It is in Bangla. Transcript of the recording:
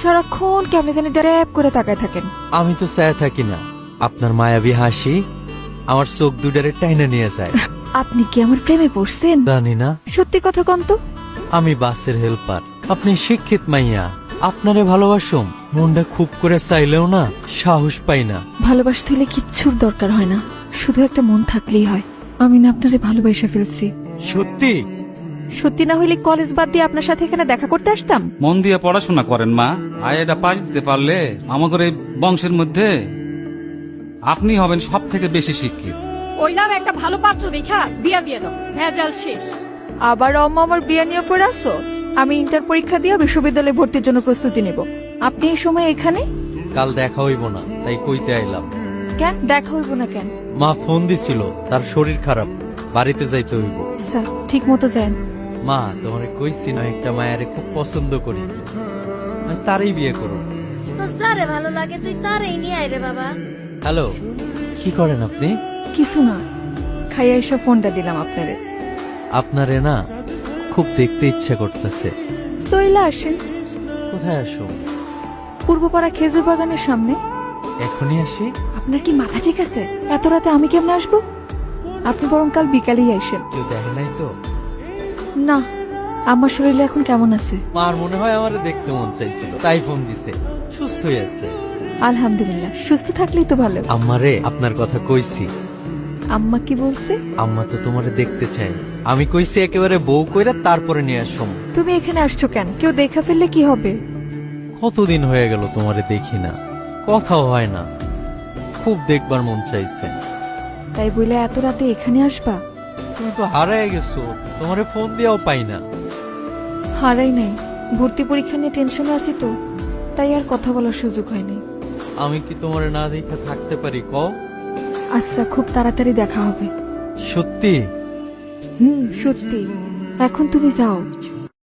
সারাক্ষণ কেমনে জানি ড্যাপ করে তাকায় থাকেন। আমি তো চায় থাকি না, আপনার মায়াবী হাসি আমার চোখ দুটারে টাইনা নিয়ে যায়। আপনি কি আমার প্রেমে পড়ছেন? জানি না, সত্যি কথা কন তো। আমি বাসের হেল্পার, আপনি শিক্ষিত মাইয়া, আপনারে ভালোবাসুম মনটা খুব করে চাইলেও না সাহস পাই না। ভালোবাসতে হলে কিচ্ছুর দরকার হয় না, শুধু একটা মন থাকলেই হয়। আমি না আপনারে ভালোবাসা ফেলছি। সত্যি? সত্যি না হইলে কলেজ বাদ দিয়ে আপনার সাথে এখানে দেখা করতে আসতাম। মন দিয়ে পড়াশোনা করেন মা, এটা পাশ দিতে পারলে আমাদের এই বংশের মধ্যে আপনি হবেন সব থেকে বেশি শিক্ষিত। কইলাম একটা ভালো পাত্র দেখা বিয়া দিয়ে দাও, ভেজাল শেষ। আবার অম্মা আমার বিয়ে নিয়ে পড়ে আসো। আমি ইন্টার পরীক্ষা দিয়ে বিশ্ববিদ্যালয়ে ভর্তির জন্য প্রস্তুতি নেব। আপনি এই সময় এখানে? কাল দেখা হইব না, তাই কইতে আইলাম। কেন দেখা হইব না কেন? মা ফোন দিছিল, তার শরীর খারাপ, বাড়িতে যাইতে হইব। স্যার ঠিক মতো যান। মা তোমারে কইছি না একটা মায়ারে খুব পছন্দ করি, আমি তারই বিয়ে করব। তোর যারে ভালো লাগে তুই তারেই নিয়ে আয় রে বাবা। হ্যালো, কি করেন আপনি? কিছু না, খাইয়া এসে ফোনটা দিলাম আপনারে। আপনারে না খুব দেখতে ইচ্ছা করতেছে। সইলা আসেন। কোথায় আসো? পূর্বপাড়া খেজুর বাগানের সামনে। এখনই আসি? আপনার কি মাথা ঠিক আছে? এত রাতে আমি কেমনে আসবো? আপনি বরং কাল বিকালেই আসেন। কেউ দেখে নাই তো? না, আমার শরীরে এখন কেমন আছে? মার মনে হয় আমারে দেখতে মন চাইছিল, তাই ফোন দিছে। সুস্থ হয়ে আছে আলহামদুলিল্লাহ, সুস্থ থাকলেই তো ভালো। আম্মারে আপনার কথা কইছি। আম্মা কি বলছে? আম্মা তো তোমারে দেখতে চাই। আমি কইছি একেবারে বউ কইরা তারপরে নিয়ে আসম। তুমি এখানে আসছো কেন? কেউ দেখা ফেললে কি হবে? কতদিন হয়ে গেল তোমারে দেখি না, কথাও হয় না, খুব দেখবার মন চাইছে। তাই বলে এত রাতে এখানে আসবা? তুমি তো হারায় গেছো, তোমারে ফোন দিয়াও পাই না। হারাই নাই, ভর্তি পরীক্ষা নিয়ে টেনশনে আছি তো, তাই আর কথা বলার সুযোগ হয়নি। আমি কি তোমারে না দেখে থাকতে পারি কও? আচ্ছা, খুব তাড়াতাড়ি দেখা হবে। সত্যি? সত্যি। এখন তুমি যাও।